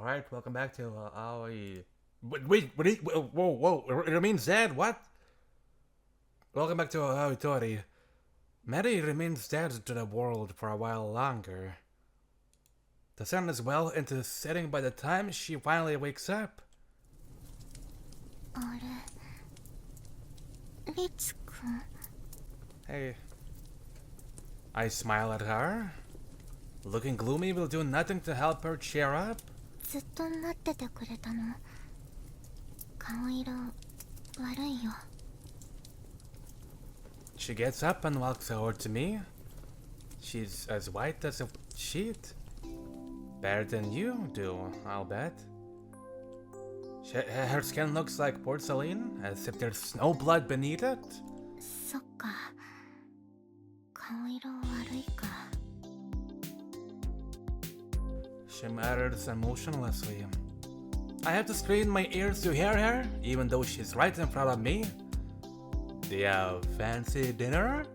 All right, welcome back to Aoi. Wait, whoa, it remains dead. What? Welcome back to Aoi Tori. Mary remains dead to the world for a while longer. The sun is well into setting by the time she finally wakes up. あれリツくん Hey. I smile at her. Looking gloomy will do nothing to help her cheer up. ずっと待っててくれたの顔色悪いよ She gets up and walks over to me. She's as white as a sheet. Better than you do, I'll bet. Her skin looks like porcelain, as if there's no blood beneath it. そっか顔色悪いか She mutters emotionlessly. I have to strain my ears to hear her, even though she's right in front of me. Do you have fancy dinner?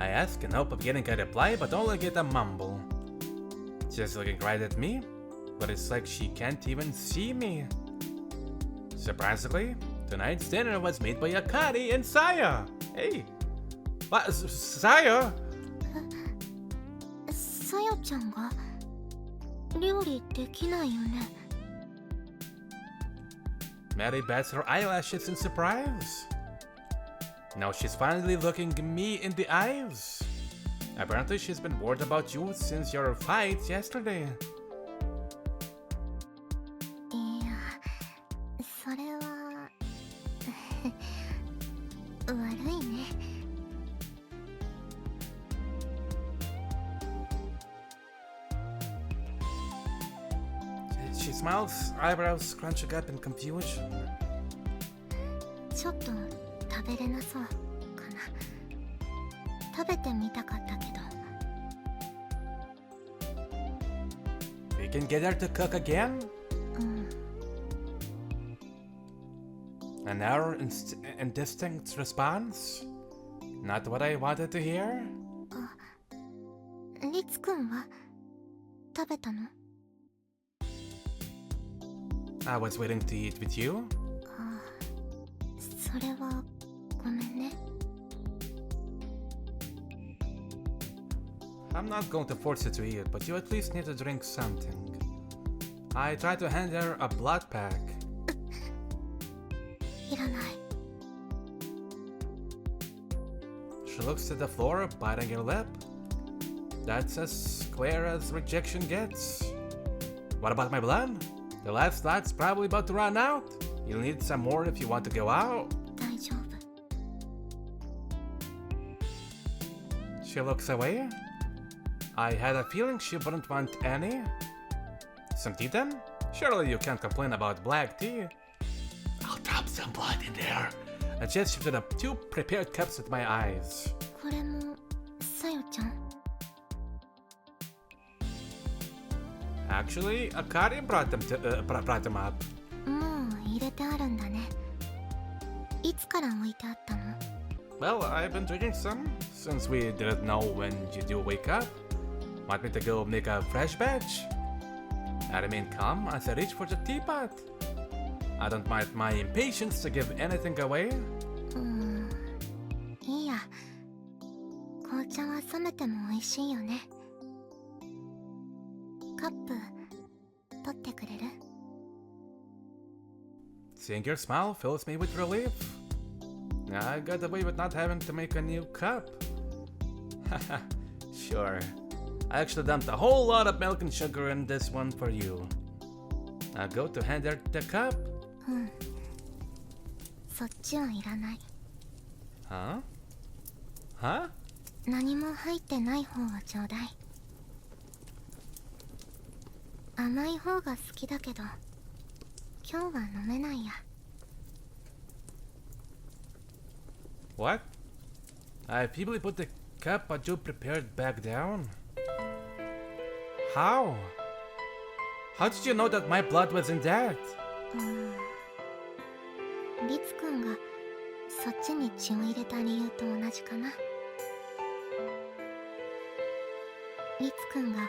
I ask in hope of getting a reply, but only get a mumble. She's looking right at me, but it's like she can't even see me. Surprisingly, tonight's dinner was made by Akari and Saya. Hey, what? Saya? さよちゃんが料理できないよね Mary bats her eyelashes in surprise. Now she's finally looking me in the eyes. Apparently she's been worried about you since your fight yesterday. いやそれは悪いね She smiles, eyebrows crunching up in confusion. ちょっと食べれなそうかな食べてみたかったけど We can get her to cook again? うん An hour indistinct response? Not what I wanted to hear? リツくんは食べたの I was waiting to eat with you. あそれはごめんね I'm not going to force you to eat, but you at least need to drink something. I tried to hand her a blood pack. いらない She looks at the floor, biting her lip. That's as clear as rejection gets. What about my blood? The last lot's probably about to run out. You'll need some more if you want to go out. 大丈夫 She looks away. I had a feeling she wouldn't want any. Some tea then? Surely you can't complain about black tea. I'll drop some blood in there. I just shifted up 2 prepared cups with my eyes. これもさよちゃん Actually, Akari brought them up. もう入れてあるんだねいつから置いてあったの Well, I've been drinking some since we didn't know when you do wake up. Want me to go make a fresh batch? I remain calm as I reach for the teapot. I don't mind my impatience to give anything away. いいや紅茶は冷めても美味しいよねカップ取ってくれる Seeing your smile fills me with relief. I got away with not having to make a new cup. Haha, sure. I actually dumped a whole lot of milk and sugar in this one for you. I'll go to hand her the cup. うんそっちはいらない Huh? Huh? 何も入ってない方をちょうだい甘い方が好きだけど今日は飲めないや What? I feebly put the cup I just prepared back down. How? How did you know that my blood was in that? リツくんがそっちに血を入れた理由と同じかなリツくんが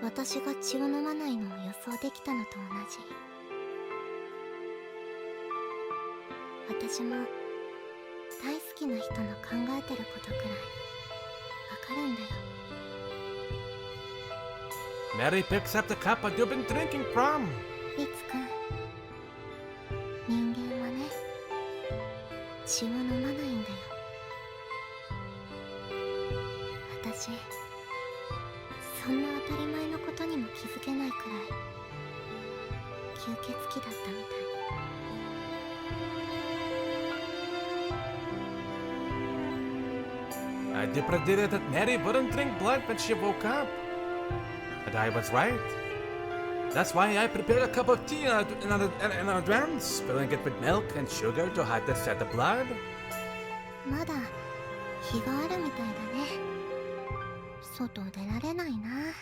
私が血を飲まないのを予想できたのと同じ。私も大好きな人の考えてることくらいわかるんだよ。 Mary picks up the cup that you've been drinking from. リツくん、人間はね、血を飲まないんだよ。私、そんな当たり前のことにも気づけないくらい吸血鬼だったみたい。I predicted that Mary wouldn't drink blood when she woke up. And I was right. That's why I prepared a cup of tea in advance, filling it with milk and sugar to hide the scent of blood. まだ日があるみたいだね。外出られないな。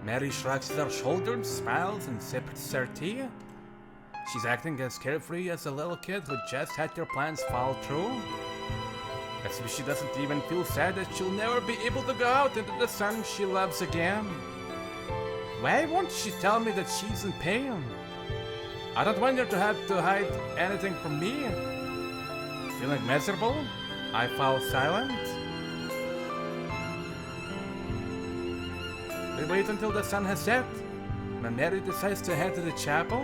Mary shrugs her shoulders, smiles, and sips her tea. She's acting as carefree as a little kid who just had their plans fall through. As if she doesn't even feel sad that she'll never be able to go out into the sun she loves again. Why won't she tell me that she's in pain? I don't want her to have to hide anything from me. Feeling miserable, I fall silent. We wait until the sun has set. When Mary decides to head to the chapel,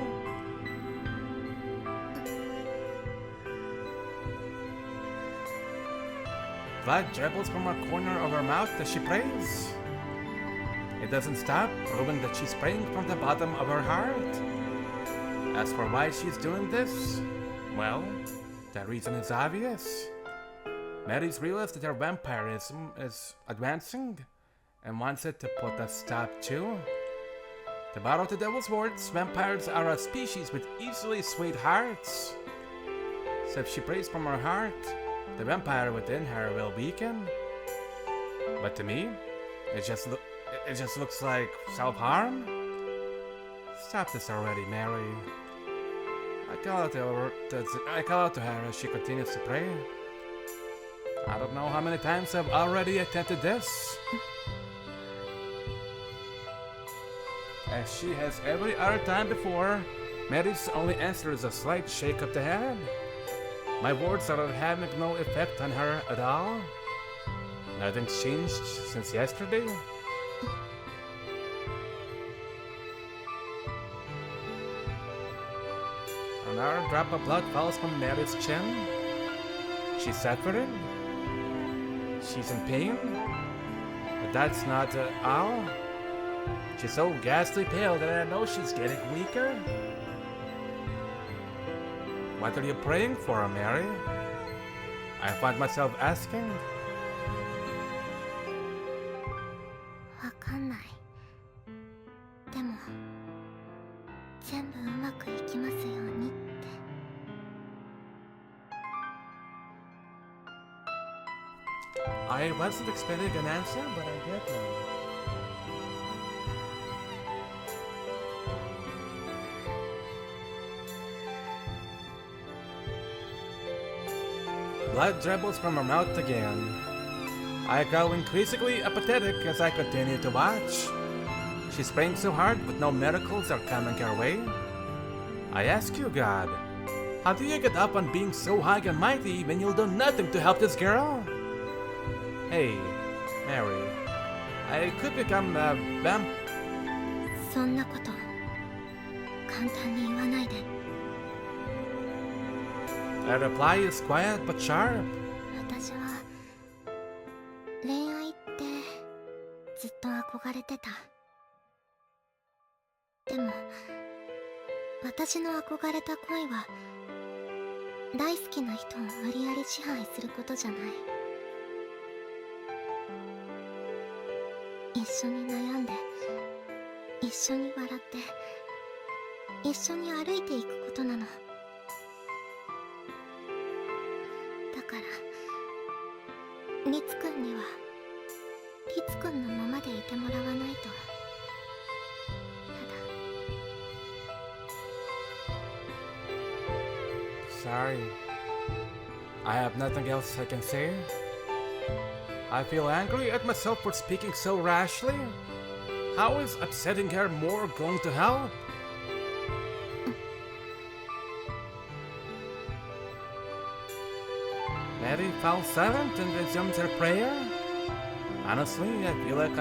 blood dribbles from a corner of her mouth as she prays. It doesn't stop, proving that she's praying from the bottom of her heart. As for why she's doing this, well, the reason is obvious. Mary's realized that her vampirism is advancing and wants it to put a stop to. To borrow the devil's words, vampires are a species with easily swayed hearts. So if she prays from her heart, the vampire within her will weaken. But to me, it just looks like self-harm. Stop this already, Mary. I call out to her as she continues to pray. I don't know how many times I've already attempted this. As she has every other time before, Mary's only answer is a slight shake of the head. My words are having no effect on her at all. Nothing's changed since yesterday. Another drop of blood falls from Mary's chin. She's suffering. She's in pain. But that's not all. She's so ghastly pale that I know she's getting weaker. What are you praying for, Mary? I find myself asking. わかんない。でも全部うまくいきますようにって。I wasn't expecting an answer, but I get one. Blood dribbles from her mouth again. I grow increasingly apathetic as I continue to watch. She's praying so hard, but no miracles are coming her way. I ask you, God, how do you get up on being so high and mighty when you'll do nothing to help this girl? Hey, Mary, I could become a vamp. そんなこと簡単に言わないで。 Her reply is quiet but sharp. 私は恋愛ってずっと憧れてた。でも私の憧れた恋は大好きな人を無理やり支配することじゃない。一緒に悩んで、一緒に笑って、一緒に歩いていくことなの。だからリツくんにはリツくんのままでいてもらわないと。やだ。 Sorry. I have nothing else I can say. I feel angry at myself for speaking so rashly. How is upsetting her more going to help? Mary fell silent and resumed her prayer. Honestly, I feel like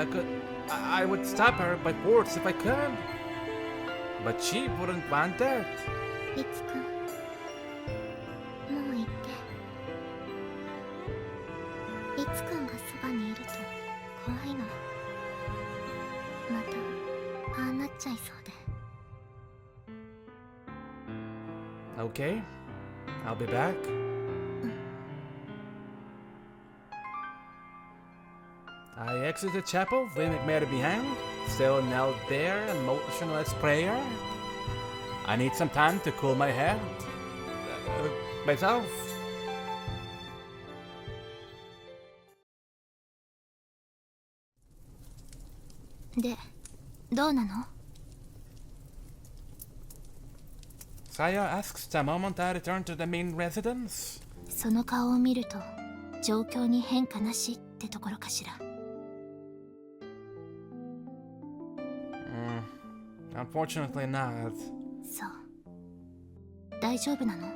I would stop her by force if I could. But she wouldn't want that. いつくん、もう行って。いつくんがそばにいると怖いの。またああなっちゃいそうで。Okay, I'll be back. I exit the chapel, leaving Mary behind, still knelt there in motionless prayer. I need some time to cool my head. Myself. で、どうなの？ Saya asks the moment I return to the main residence. その顔を見ると状況に変化なしってところかしら。Unfortunately not. そう。大丈夫なの？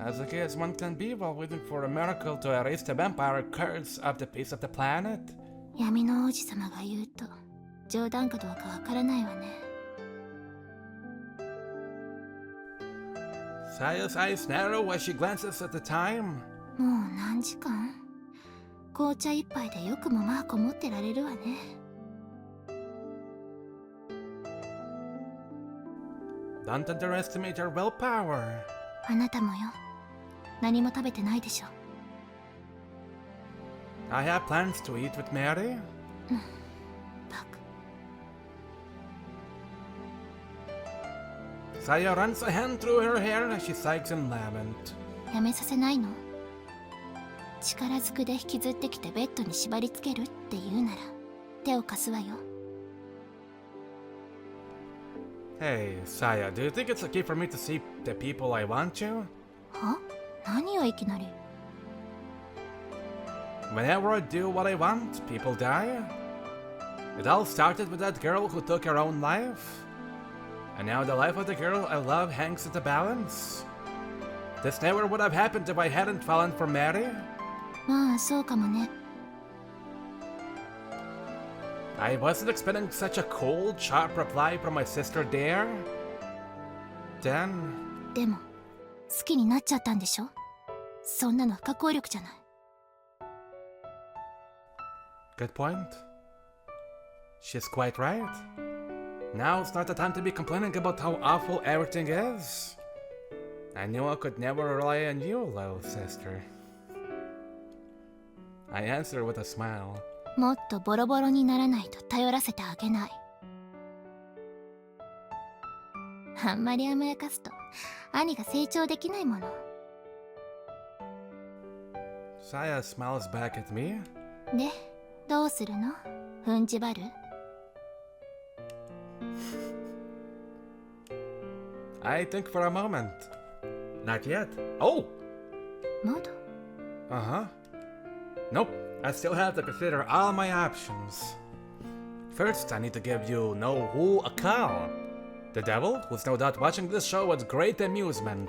As okay as one can be while waiting for a miracle to erase the vampire curse off the face of the planet. 闇の王子様が言うと冗談かどうかわからないわね。Saya's eyes narrow as she glances at the time. もう何時間？紅茶一杯でよくもまあこもってられるわね。Don't underestimate your willpower. あなたもよ。何も食べてないでしょ。I have plans to eat with Mary. バカ。Saya runs a hand through her hair as she sighs in lament. やめさせないの？力ずくで引きずってきてベッドに縛り付けるって言うなら手を貸すわよ。Hey, Saya, do you think it's okay for me to see the people I want to? は？何よいきなり。Whenever I do what I want, people die. It all started with that girl who took her own life. And now the life of the girl I love hangs in the balance. This never would have happened if I hadn't fallen for Mary. まあそうかもね。I wasn't expecting such a cold, sharp reply from my sister there. Then... でも好きになっちゃったんでしょ？そんなの不可抗力じゃない。Good point. She's quite right. Now it's not the time to be complaining about how awful everything is. I knew I could never rely on you, little sister. I answered with a smile. もっとボロボロにならないと頼らせてあげない。あんまり甘やかすと兄が成長できないもの。Saya smiles back at me. で、どうするの？踏んじばる？ I think for a moment. Not yet. Oh! まだ？ Uh-huh. Nope. I still have to consider all my options. First, I need to give you know who a call. The devil, who's no doubt watching this show with great amusement.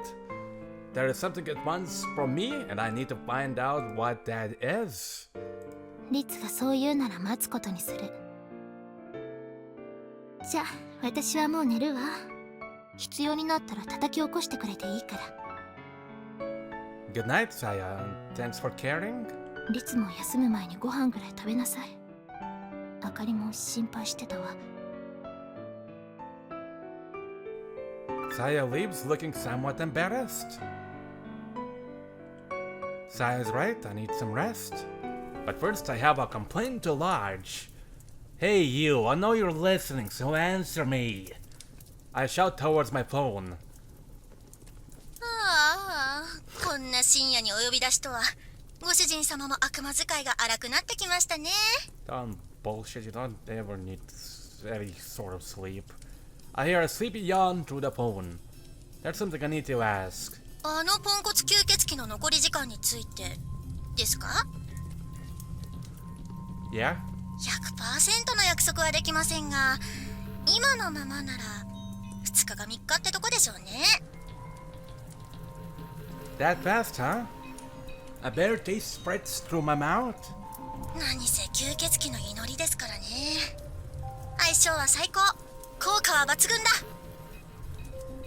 There is something it wants from me, and I need to find out what that is. リツがそう言うなら待つことにする。じゃあ、私はもう寝るわ。必要になったら叩き起こしてくれていいから。Good night, Saya, and thanks for caring. リツも休む前にご飯ぐらい食べなさい。あかりも心配してたわ。Saya leaves looking somewhat embarrassed. Saya's right, I need some rest. But first I have a complaint to lodge. Hey you, I know you're listening, so answer me. I shout towards my phone. ああ、こんな深夜にお呼び出しとは。ご主人様も悪魔使いが荒くなってきましたね。Don't bullshit, you don't ever need any sort of sleep. I hear a sleepy yawn through the phone. There's something I need to ask. あのポンコツ吸血鬼の残り時間についてですか？ Yeah? 100% の約束はできませんが、今のままなら2日か3日ってとこでしょうね。That fast, huh? A better taste spreads through my mouth. 何せ吸血鬼の祈りですからね。相性は最高、効果は抜群だ。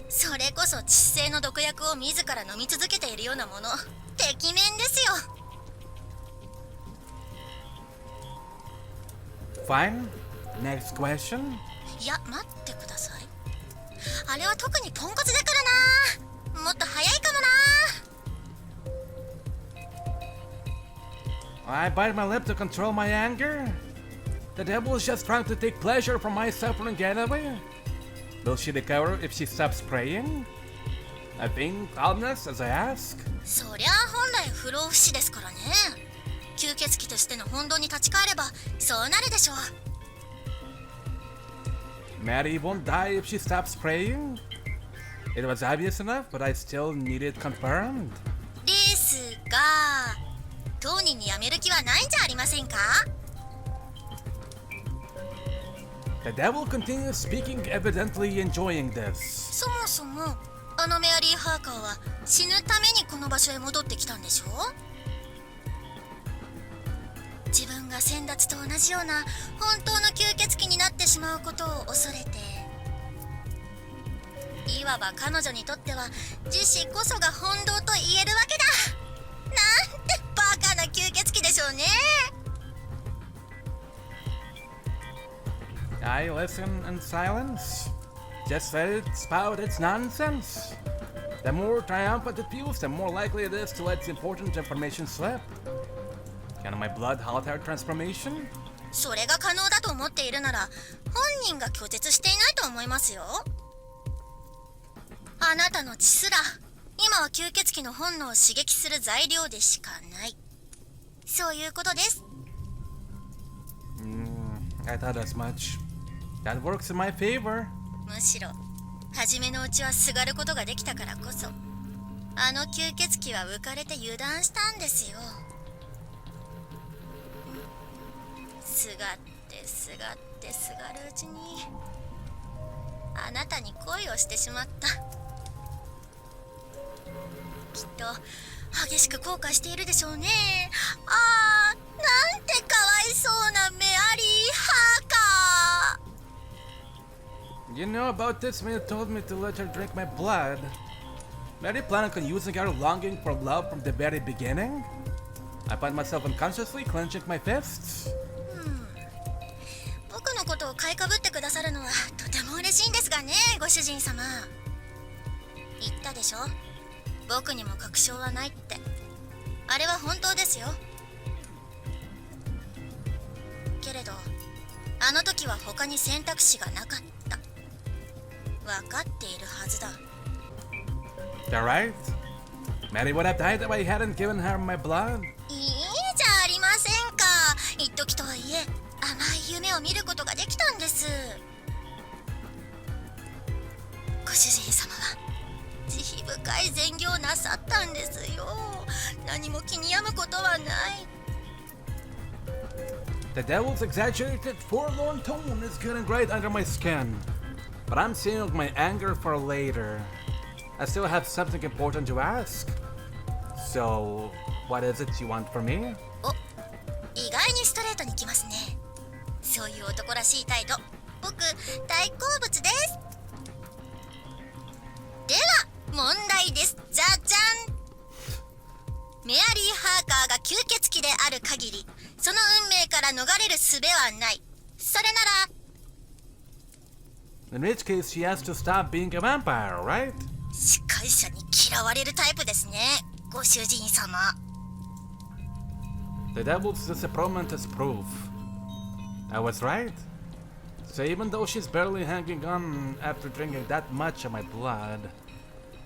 それこそ致死性の毒薬を自ら飲み続けているようなもの、てきめんですよ。Fine. Next question. いや、待ってください。あれは特にポンコツだからな。もっと早いかもな。 I bite my lip to control my anger. The devil is just trying to take pleasure from my suffering anyway. Will she recover if she stops praying? I feign calmness as I ask. そりゃあ本来不老不死ですからね。吸血鬼としての本当に立ち返ればそうなるでしょう。 Mary won't die if she stops praying. It was obvious enough, but I still need it confirmed. ですが、当人にやめる気はないんじゃありませんか？ The devil continues speaking, evidently enjoying this. そもそもあのメアリー・ハーカーは死ぬためにこの場所へ戻ってきたんでしょう？自分が先達と同じような本当の吸血鬼になってしまうことを恐れて、いわば彼女にとっては自死こそが本当と言えるわけだ。なんてバカな吸血鬼でしょうね。 I listen in silence. Just let it spout its nonsense. The more triumphant it feels, the more likely it is to let important information slip. Can my blood halt our transformation? それが可能だと思っているなら本人が拒絶していないと思いますよ。あなたの血すら今は吸血鬼の本能を刺激する材料でしかない、そういうことです。 I thought as much. That works in my favor. むしろ初めのうちはすがることができたからこそ、あの吸血鬼は浮かれて油断したんですよ。すがってすがってすがるうちにあなたに恋をしてしまった。きっと激しく後悔しているでしょうね。あー、なんてかわいそうなメアリー・ハーカー。 You know about this when you told me to let her drink my blood. Mary planned on using our longing for love from the very beginning? I find myself unconsciously clenching my fists. 僕のことを買いかぶってくださるのはとても嬉しいんですがね、ご主人様。言ったでしょ、僕にも確証はないって。あれは本当ですよ。けれどあの時は他に選択肢がなかった。分かっているはずだ。 You're right. Mary would have died if I hadn't given her my blood. いいじゃありませんか。一時とはいえ甘い夢を見ることができたんです。ご主人様は慈悲深い善行をなさったんですよ。何も気に病むことはない。 The devil's exaggerated, forlorn tone is getting right under my skin. But I'm saving my anger for later. I still have something important to ask. So, what is it you want from me? お、意外にストレートにきますね。そういう男らしい態度、僕大好物です。では問題です。じゃじゃん。メアリー・ハーカーが吸血鬼である限り、その運命から逃れる術はない。それなら In which case, she has to stop being a vampire, right? 司会者に嫌われるタイプですね、ご主人様。 The devil's disappointment is proof. I was right. So even though she's barely hanging on after drinking that much of my blood,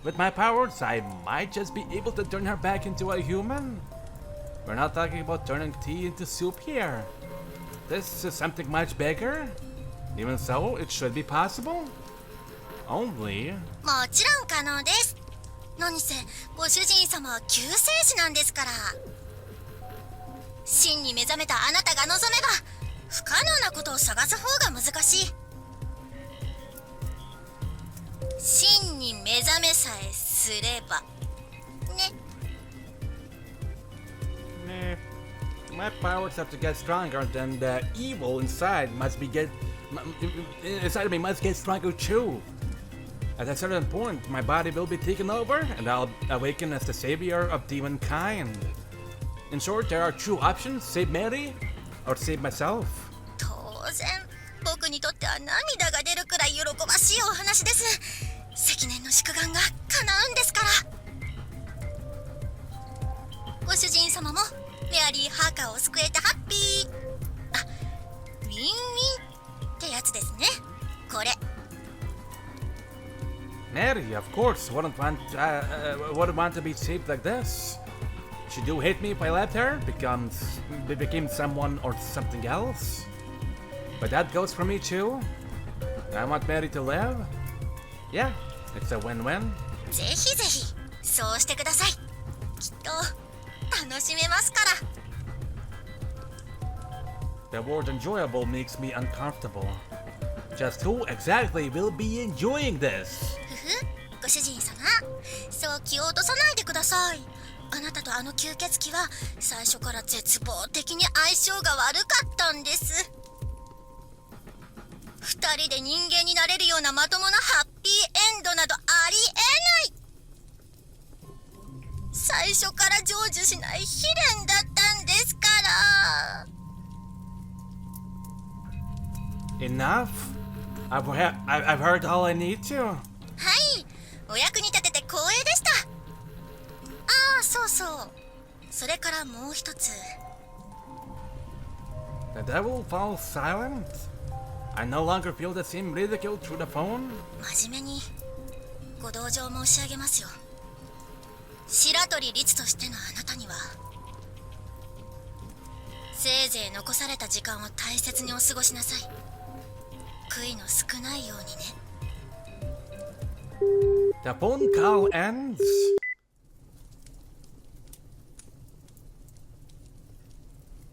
with my powers, I might just be able to turn her back into a human. We're not talking about turning tea into soup here. This is something much bigger. Even so, it should be possible. Only... もちろん可能です。何せご主人様は救世主なんですから。真に目覚めたあなたが望めば不可能なことを探す方が難しい。真に目覚めさえすればね。My powers have to get stronger, then the evil inside inside of me must get stronger too. At a certain point, my body will be taken over, and I'll awaken as the savior of demonkind. In short, there are two options: save Mary, or save myself. 当然僕にとっては涙が出るくらい喜ばしいお話です。積年の祝願が叶うんですから。ご主人様もメアリー・ハーカーを救えてハッピー。あ、ウィンウィンってやつですね。これ。Mary, of course, wouldn't want to be saved like this. She do hate me if I left her, became someone or something else. But that goes for me too. I want Mary to live. Yeah, it's a win-win. ぜひぜひそうしてください。きっと楽しめますから。 The word enjoyable makes me uncomfortable. Just who exactly will be enjoying this? ご主人様、そう気を落とさないでください。あなたとあの吸血鬼は最初から絶望的に相性が悪かったんです。二人で人間になれるようなまともなハッピーエンドなどありえない。最初から成就しない悲恋だったんですから。 Enough? I've heard all I need to. はい、お役に立てて光栄でした。ああ、そうそう。それからもう一つ。The devil falls silent. I no longer feel the same ridicule through the phone. 真面目にご同情申し上げますよ。白鳥律としてのあなたにはせいぜい残された時間を大切にお過ごしなさい。悔いの少ないようにね。 The phone call ends.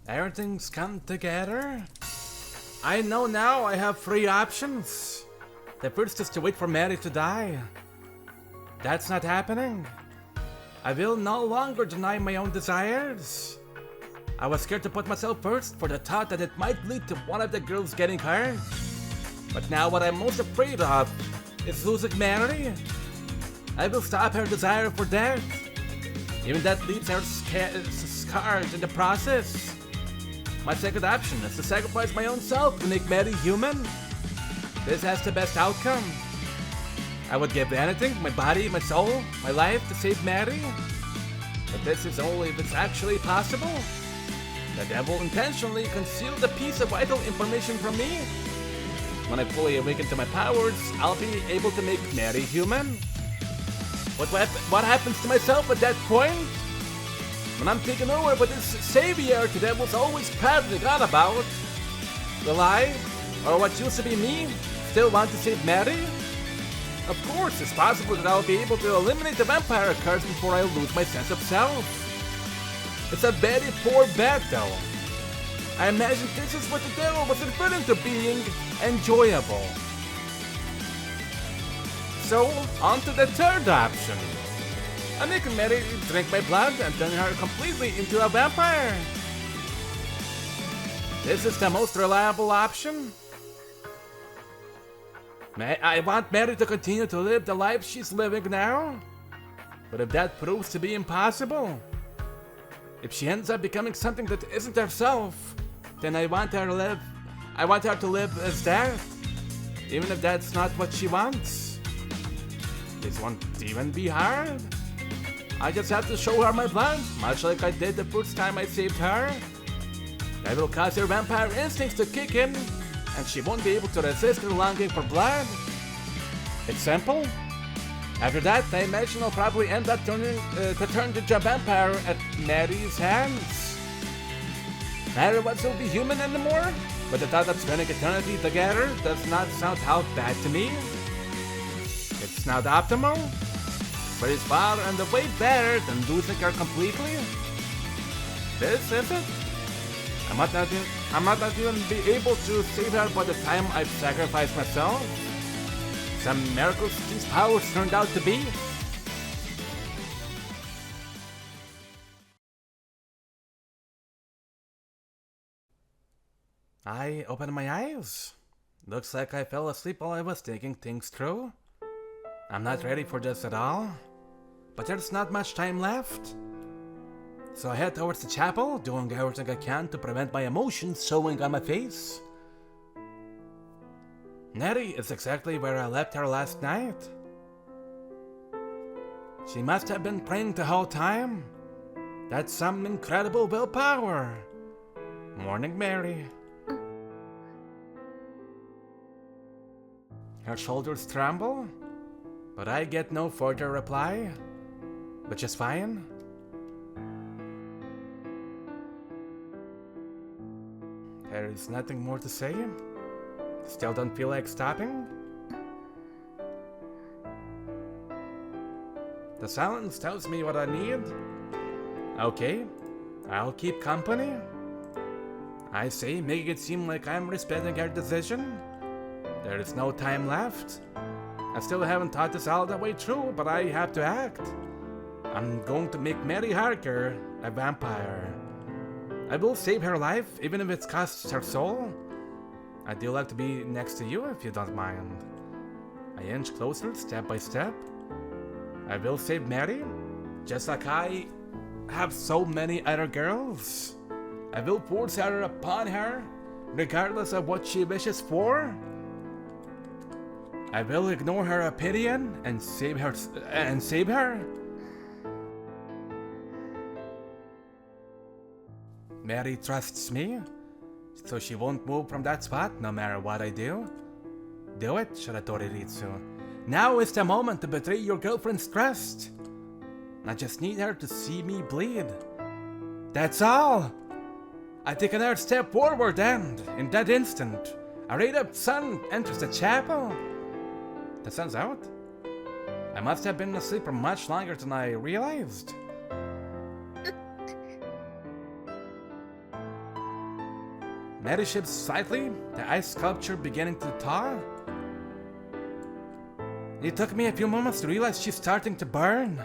Everything's come together. I know now I have three options. The first is to wait for Mary to die. That's not happening. I will no longer deny my own desires. I was scared to put myself first for the thought that it might lead to one of the girls getting hurt. But now what I'm most afraid of is losing Mary. I will stop her desire for death. Even that leaves her scarred in the process. My second option is to sacrifice my own self to make Mary human. This has the best outcome. I would give anything, my body, my soul, my life to save Mary. But this is only if it's actually possible. The devil intentionally concealed a piece of vital information from me. When I fully awaken to my powers, I'll be able to make Mary human. What happens to myself at that point? When I'm taken over by this savior the devil's always prattling on about, will I, or what used to be me, still want to save Mary? Of course, it's possible that I'll be able to eliminate the vampire curse before I lose my sense of self. It's a very poor bet though. I imagine this is what the devil was referring to being enjoyable. So, on to the third option. I make Mary drink my blood and turn her completely into a vampire. This is the most reliable option. I want Mary to continue to live the life she's living now. But if that proves to be impossible, if she ends up becoming something that isn't herself, then I want her to live as that, even if that's not what she wants. This won't even be hard. I just have to show her my blood, much like I did the first time I saved her. That will cause her vampire instincts to kick in, and she won't be able to resist her longing for blood. It's simple. After that, I imagine I'll probably end up turning into a vampire at Mary's hands. Mary won't still be human anymore, but the thought of spending eternity together does not sound half bad to me. It's not optimal, but it's far and away better than losing her completely. This is it. I might not even be able to save her by the time I've sacrificed myself. Some miracles these powers turned out to be. I opened my eyes. Looks like I fell asleep while I was thinking things through. I'm not ready for this at all, but there's not much time left. So I head towards the chapel, doing everything I can to prevent my emotions showing on my face. Nettie is exactly where I left her last night. She must have been praying the whole time. That's some incredible willpower. Morning, Mary. Her shoulders tremble, but I get no further reply, which is fine. There is nothing more to say. Still don't feel like stopping? The silence tells me what I need. Okay, I'll keep company. I say, making it seem like I'm respecting her decision. There is no time left. I still haven't thought this all the way through, but I have to act. I'm going to make Mary Harker a vampire. I will save her life, even if it costs her soul. I do like to be next to you, if you don't mind. I inch closer, step by step. I will save Mary, just like I have so many other girls. I will force her upon her, regardless of what she wishes for. I will ignore her opinion and save her. Mary trusts me, so she won't move from that spot no matter what I do. Do it, Shiratori Ritsu. Now is the moment to betray your girlfriend's trust. I just need her to see me bleed. That's all. I take another step forward and, in that instant, a ray of sun enters the chapel. The sun's out? I must have been asleep for much longer than I realized. Mary shifts slightly, the ice sculpture beginning to thaw. It took me a few moments to realize she's starting to burn.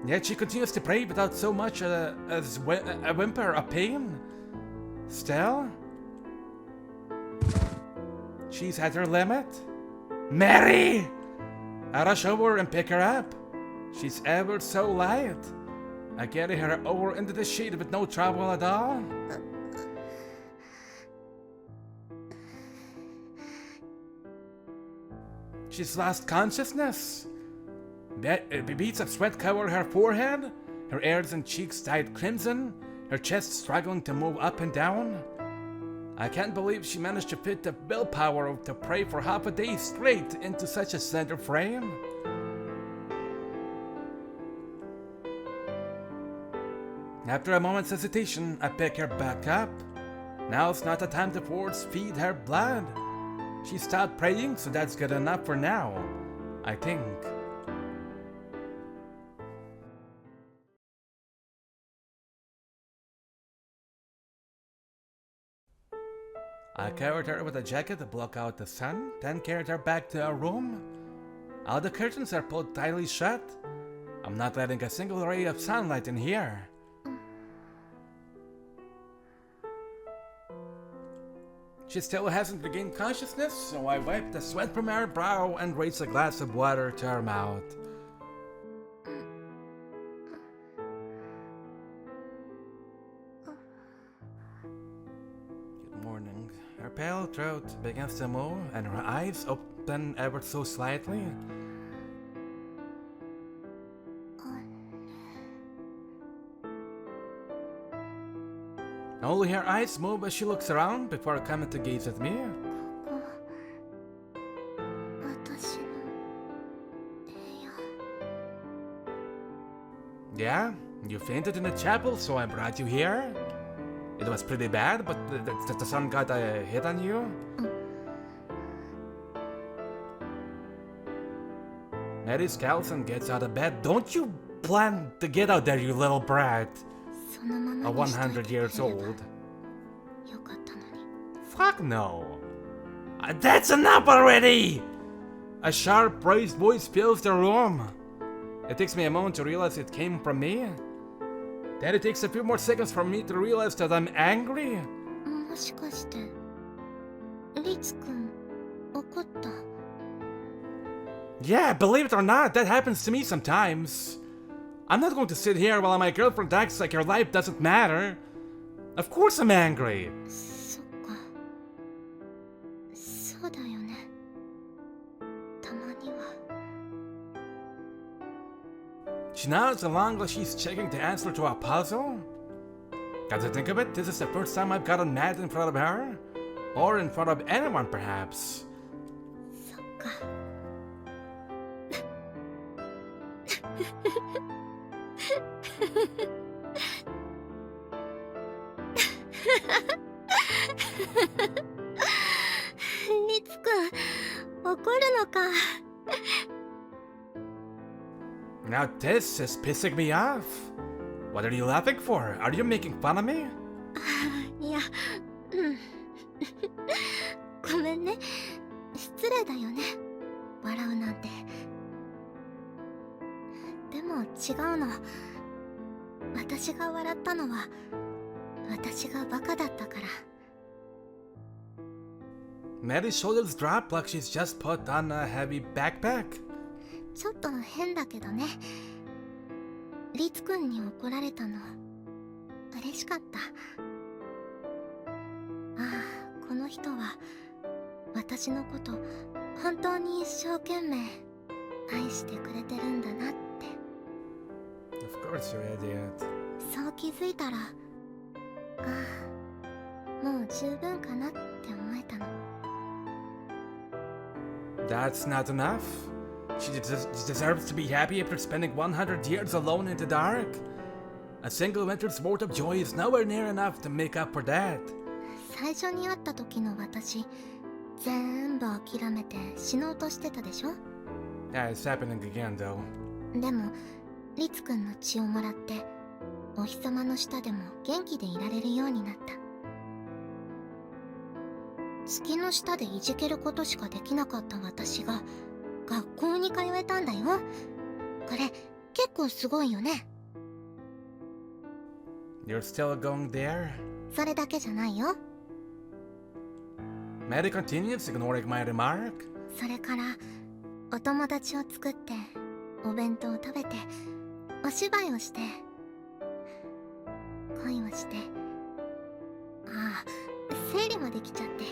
Yet she continues to pray without so much as a whimper of pain. Still, she's at her limit. Mary! I rush over and pick her up. She's ever so light. I carry her over into the shade with no trouble at all. She's lost consciousness. Beads of sweat cover her forehead, her ears and cheeks dyed crimson, her chest struggling to move up and down. I can't believe she managed to fit the willpower to pray for half a day straight into such a slender frame. After a moment's hesitation, I pick her back up. Now's not the time to force feed her blood. She stopped praying, so that's good enough for now, I think. I carried her with a jacket to block out the sun, then carried her back to our room. All the curtains are pulled tightly shut. I'm not letting a single ray of sunlight in here. She still hasn't regained consciousness, so I wipe the sweat from her brow and raise a glass of water to her mouth. Good morning. Her pale throat begins to move and her eyes open ever so slightly. Only her eyes move as she looks around before coming to gaze at me. Yeah, you fainted in the chapel, so I brought you here. It was pretty bad, but the sun got a hit on you. Mary scowls and gets out of bed. Don't you plan to get out there, you little brat? そのま A まにしといて 100 years くれれば old. よかったのに。 Fuck no. That's enough already! A sharp, raised voice fills the room. It takes me a moment to realize it came from me. Then it takes a few more seconds for me to realize that I'm angry. もしかしてリツくん怒った？ Yeah, believe it or not, that happens to me sometimes. I'm not going to sit here while my girlfriend acts like her life doesn't matter. Of course I'm angry. そっか、そうだよね。たまには。 She nods along like she's checking the answer to a puzzle. Got to think of it, this is the first time I've gotten mad in front of her. Or in front of anyone, perhaps. そっか。リツくん、怒るのか。 Now this is pissing me off. What are you laughing for? Are you making fun of me? いや、うん。ごめんね。失礼だよね。笑うなんて。でも違うの。私が笑ったのは、私がバカだったから。 Maddie's shoulders drop like she's just put on a heavy backpack. ちょっと変だけどね。リツくんに怒られたの嬉しかった。ああ、この人は私のこと本当に一生懸命愛してくれてるんだなって。 Of course, you idiot. そう気づいたら、ああ、もう十分かなって思えたの。 That's not enough. She deserves to be happy after spending 100 years alone in the dark. A single winter's worth of joy is nowhere near enough to make up for that. 最初に会った時の私、全部諦めて死のうとしてたでしょ。 Yeah, it's happening again, though. でもリツくんの血をもらってお日様の下でも元気でいられるようになった。月の下でいじけることしかできなかった私が学校に通えたんだよ。これ結構すごいよね。 You're still going there? それだけじゃないよ。 Maddie continues, ignoring my remark. それからお友達を作ってお弁当を食べてお芝居をして恋をして、ああ、生理まで来ちゃって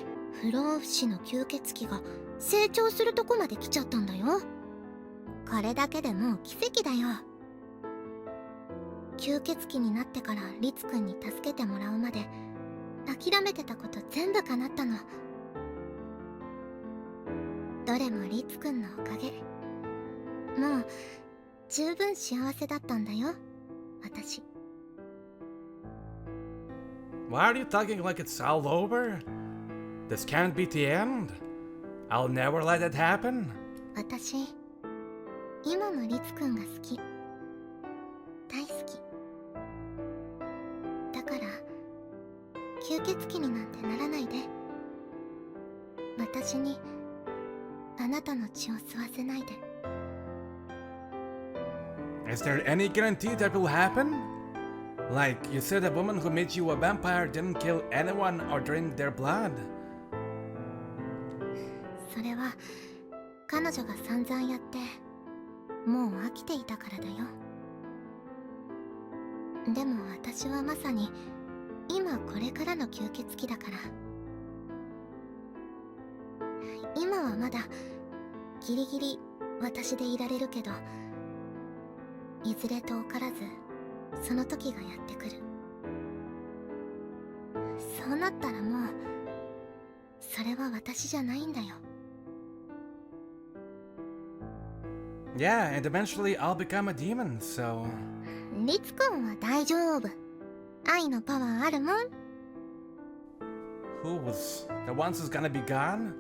不老不死の吸血鬼が成長するとこまで来ちゃったんだよ。これだけでもう奇跡だよ。吸血鬼になってからリツくんに助けてもらうまで諦めてたこと全部叶ったの。どれもリツくんのおかげ。もう十分幸せだったんだよ、私。 Why are you talking like it's all over? This can't be the end. I'll never let it happen. 私、今のリツくんが好き。大好き。だから、吸血鬼になんてならないで。私に、あなたの血を吸わせないで。 Is there any guarantee that will happen? Like, you said a woman who made you a vampire didn't kill anyone or drink their blood. それは、彼女が散々やって、もう飽きていたからだよ。でも私はまさに、今これからの吸血鬼だから。今はまだギリギリ私でいられるけど、いずれ遠からずその時がやってくる。そうなったらもうそれは私じゃないんだよ。 Yeah, and eventually I'll become a demon, so... リツくんは大丈夫。愛のパワーあるもん。 Who's the ones who's gonna be gone?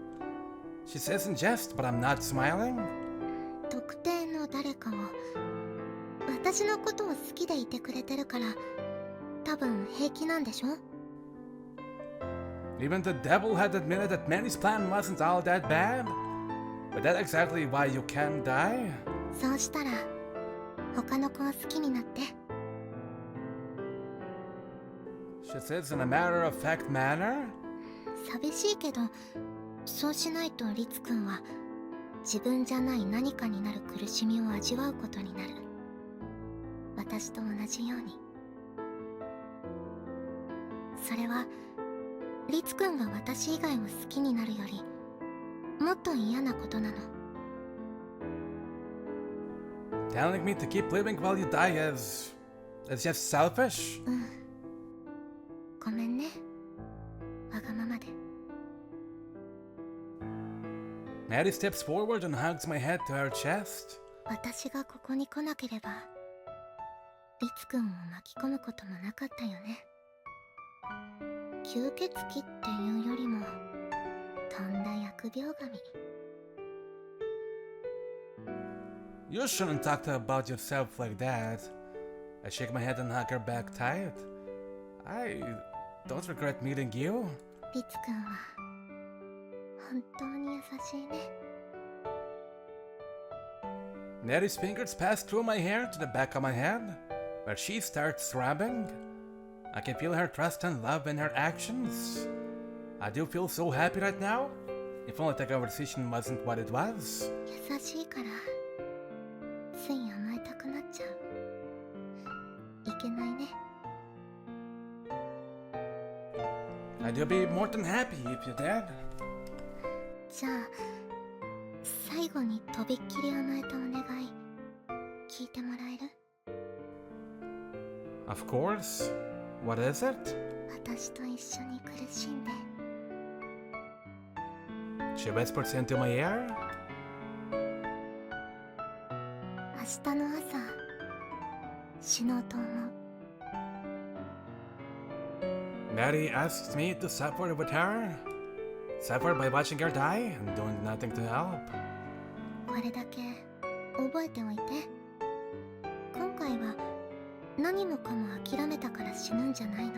She says in jest, but I'm not smiling. 特定の誰かを私のことを好きでいてくれてるから多分平気なんでしょ。 Even the devil had admitted that Mary's plan wasn't all that bad. But that's exactly why you can't die. そうしたら他の子を好きになって。 She says in a matter-of-fact manner. 寂しいけどそうしないとリツくんは自分じゃない何かになる苦しみを味わうことになる。私と同じように。それはリツくんが私以外を好きになるよりもっと嫌なことなの。 Telling me to keep living while you die is just selfish? うん。ごめんね。わがままで。 Maddie steps forward and hugs my head to her chest. 私がここに来なければリツくんを巻き込むこともなかったよね。吸血鬼っていうよりもとんだ疫病神。 You shouldn't talk about yourself like that. I shake my head and hug her back tight. I don't regret meeting you. リツくんは本当に優しいね。 Maddie's fingers pass through my hair to the back of my head, where she starts rubbing. I can feel her trust and love in her actions. I do feel so happy right now. If only the conversation wasn't what it was. 優しいからつい甘えたくなっちゃう。いけないね。 I'd be more than happy if you did. じゃあ最後にとびっきり甘えたお願い聞いてもらえる？ Of course. What is it? 私と一緒に苦しんで She whispers into my ear. 明日の朝死のうと思う。 Maddie asks me to suffer with her. Suffer by watching her die and doing nothing to help. これだけ覚えておいて。今回は何もかも諦めたから死ぬんじゃないの。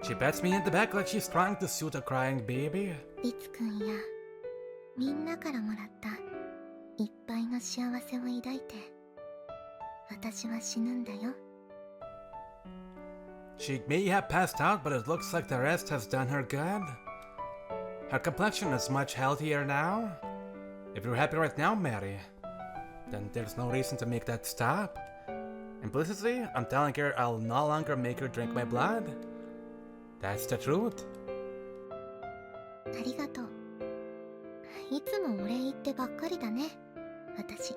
She pats me in the back like she's trying to soothe a crying baby. リツくんやみんなからもらったいっぱいの幸せを抱いて私は死ぬんだよ。 She may have passed out, but it looks like the rest has done her good. Her complexion is much healthier now. If you're happy right now, Mary, then there's no reason to make that stop. Implicitly, I'm telling her I'll no longer make her drink my blood. That's the truth. ありがとう。いつもお礼言ってばっかりだね私。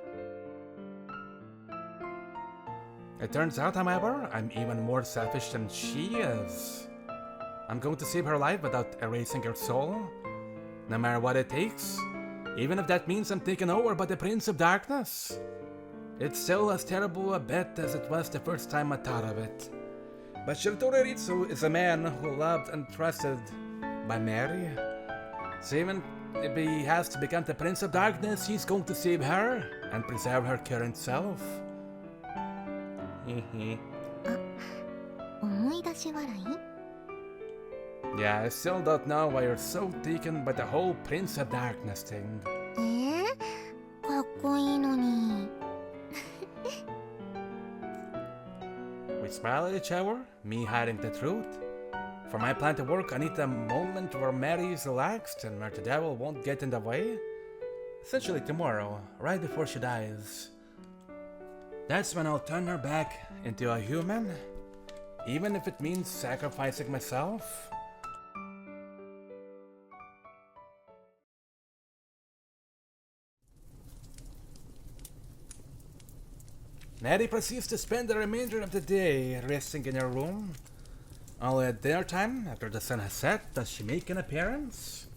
It turns out, however, I'm even more selfish than she is. I'm going to save her life without erasing her soul, no matter what it takes, even if that means I'm taken over by the Prince of Darkness. It's still as terrible a bet as it was the first time I thought of it. But Shirtoriritsu is a man who loved and trusted by Mary. So even if he has to become the Prince of Darkness, he's going to save her and preserve her current self. 思い出し笑い？ Yeah, I still don't know why you're so taken by the whole Prince of Darkness thing. かっこいいのに。 We smile at each other, me hiding the truth. For my plan to work, I need a moment where Mary is relaxed and where the devil won't get in the way. Essentially tomorrow, right before she dies. That's when I'll turn her back into a human, even if it means sacrificing myself. Maddie proceeds to spend the remainder of the day resting in her room. Only at dinner time, after the sun has set, does she make an appearance.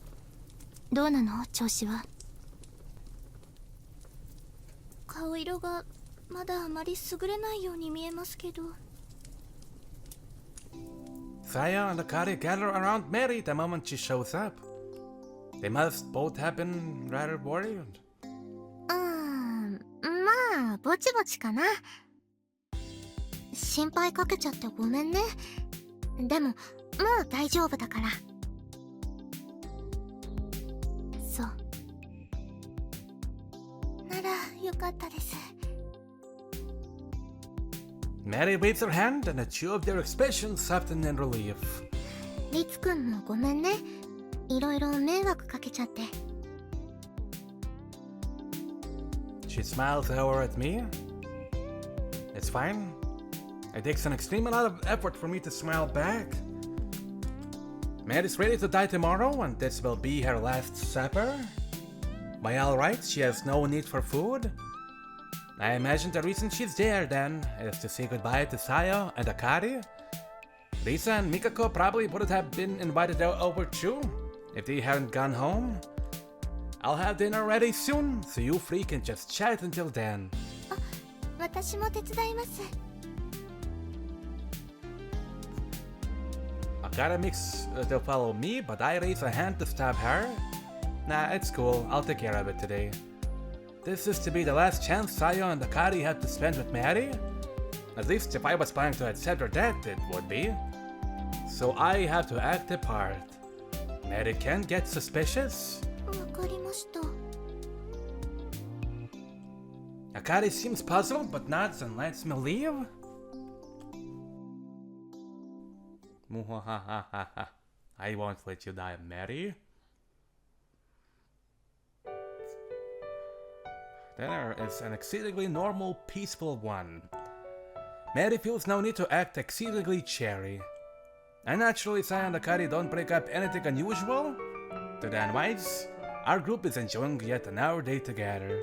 どうなの調子は？顔色がまだあまり優れないように見えますけど。 Saya and Akari gather around Mary the moment she shows up. They must both have been rather worried. あぼちぼちかな。心配かけちゃってごめんね。でももう大丈夫だから。そうならよかったです。 Mary waves her hand, and the two of their expressions soften in relief. リツくんもごめんね。いろいろ迷惑かけちゃって。She smiles over at me. It's fine. It takes an extreme amount of effort for me to smile back. Mary's ready to die tomorrow, and this will be her last supper. By all rights, she has no need for food. I imagine the reason she's there, then, is to say goodbye to Sayo and Akari. Lisa and Mikako probably wouldn't have been invited over too, if they hadn't gone home. I'll have dinner ready soon, so you three can just chat until then. 私も手伝います。Akari makes to follow me, but I raise a hand to stop her. Nah, it's cool. I'll take care of it today. This is to be the last chance Sayo and Akari have to spend with Mary. At least if I was planning to accept her death, it would be. So I have to act the part. Mary can get suspicious. わかりました。 Akari seems puzzled, but nods and lets me leave. Muhahaha. I won't let you die, Mary. Dinner is an exceedingly normal, peaceful one. Mary feels no need to act exceedingly cheery. And naturally, Saya and Akari don't break up anything unusual. To the unwise, our group is enjoying yet another day together.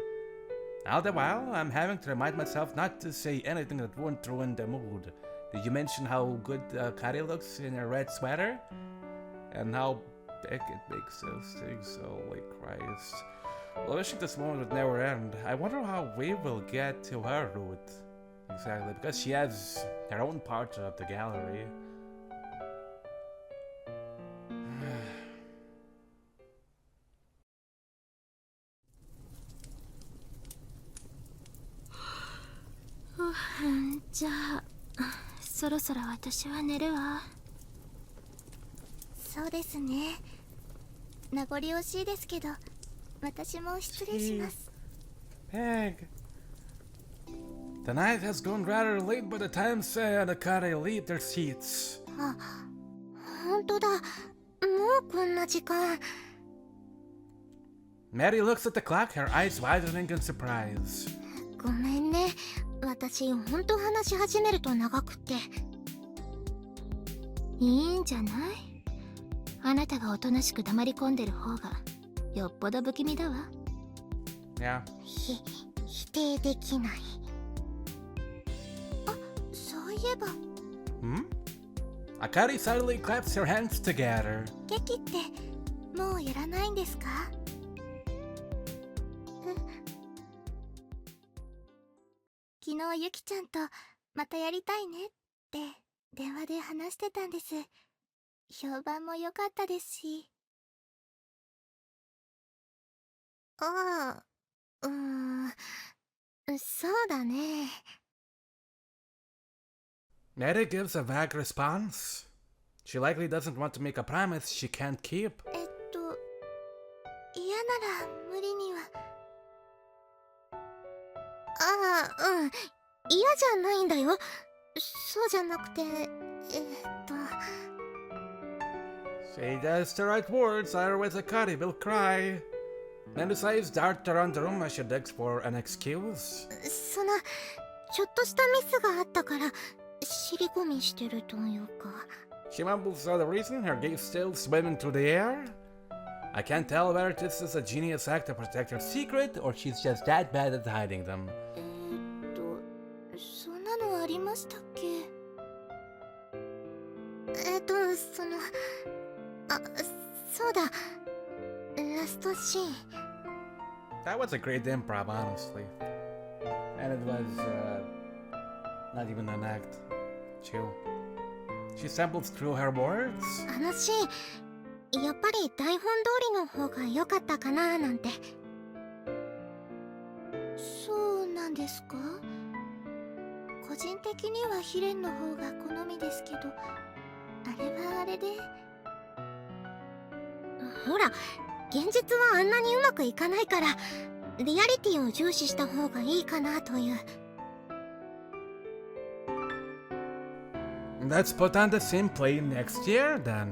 All the while, I'm having to remind myself not to say anything that won't ruin the mood. Did you mention how good Akari looks in her red sweater? And how big it makes us sing, holy Christ. Well, wishing this moment would never end. I wonder how we will get to her route. Exactly, because she has her own part of the gallery. じゃあそろそろ私は寝るわ。そうですね。名残惜しいですけど私も失礼します。 Peg. The night has gone rather late by the time Saya and Akari leave their seats. あ、本当だ。もうこんな時間。 Mary looks at the clock, her eyes widening in surprise. ごめんね。私本当話し始めると長くって。いいんじゃない？あなたがおとなしく黙り込んでる方がよっぽど不気味だわ。Yeah. 否定できない。あ、そういえば。Hmm? Akari suddenly claps her hands together. 劇ってもうやらないんですか？昨日ゆきちゃんとまたやりたいねって電話で話してたんです。評判も良かったですし。ああ、そうだね。Mary gives a vague response. She likely doesn't want to make a promise she can't keep. 嫌なら無理には。ああ、嫌じゃないんだよ。そうじゃなくて、Say just the right words, otherwise Akari will cry. Mary's eyes dart around the room as she digs for an excuse. ちょっとしたミスがあったから、尻込みしてるというか。She mumbles the reason, her gaze still swimming through the air. I can't tell whether this is a genius act to protect her secret, or she's just that bad at hiding them. そんなのありましたっけ？そうだ。ラストシーン。That was a great improv, honestly. And it was, not even an act. Chill. She stumbles through her words. あのシーン、やっぱり台本通りの方が良かったかななんて。そうななんですか？個人的にはヒレンの方が好みですけど、あれはあれで。ほら、現実はあんなにうまくいかないから、リアリティを重視した方がいいかなという。Let's put on the same plane next year, then.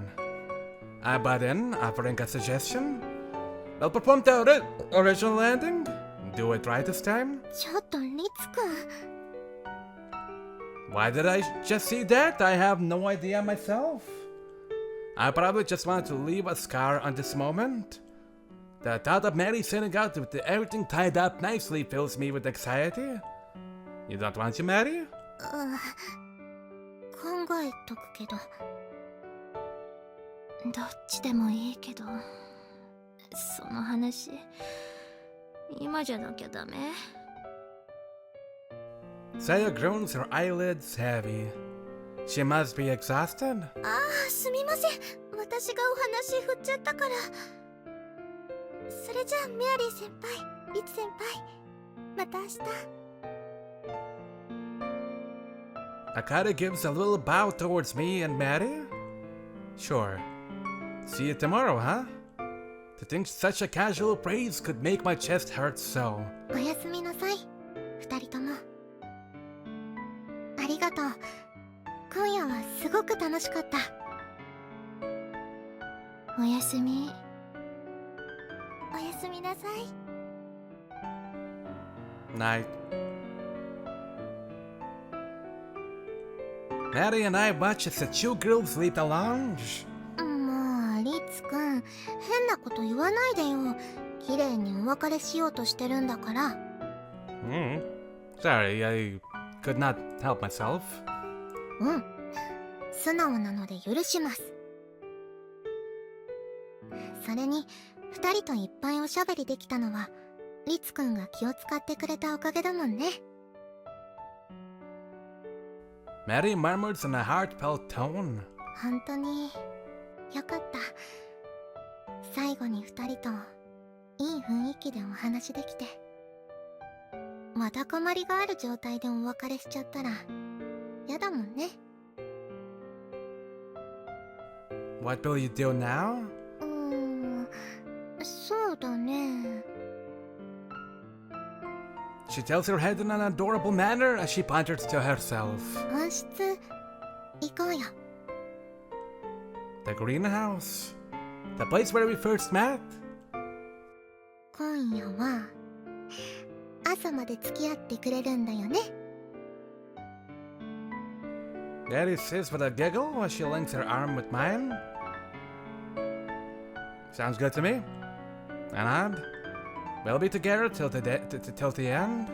I butt in, offering a suggestion. I'll perform the original landing. Do it right this time. ちょっとリツくん。Why did I just see that? I have no idea myself. I probably just wanted to leave a scar on this moment. The thought of Mary sitting out with everything tied up nicely fills me with anxiety. You don't want to marry? 考えとくけど、どっちでもいいけど、その話今じゃなきゃダメ。Saya groans, her eyelids heavy. She must be exhausted. ああ、すみません。私がお話振っちゃったから。それじゃあメアリー先輩、リツ先輩、また明日。Akata gives a little bow towards me and Mary. Sure. See you tomorrow, huh? To think such a casual praise could make my chest hurt so. おやすみなさい、二人とも。ありがとう。今夜はすごく楽しかった。おやすみ。おやすみなさい。Night. Mary and I watch as the two girls leave the lounge. もうリツくん、変なこと言わないでよ。綺麗にお別れしようとしてるんだから。Sorry, I could not help myself. うん、素直なので許します。それに2人といっぱいおしゃべりできたのはリツくんが気を使ってくれたおかげだもんね。Mary murmurs in a heartfelt tone. 本当によかった。最後に2人といい雰囲気でお話できて。わだかまりがある状態でお別れしちゃったらやだもんね。What will you do now? そうだね。She tells her head in an adorable manner as she ponders to herself. 温室行こうよ。The greenhouse. The place where we first met. 今夜は朝まで付き合ってくれるんだよね。Mary says with a giggle as she links her arm with mine. Sounds good to me. And odd. We'll be together till the end.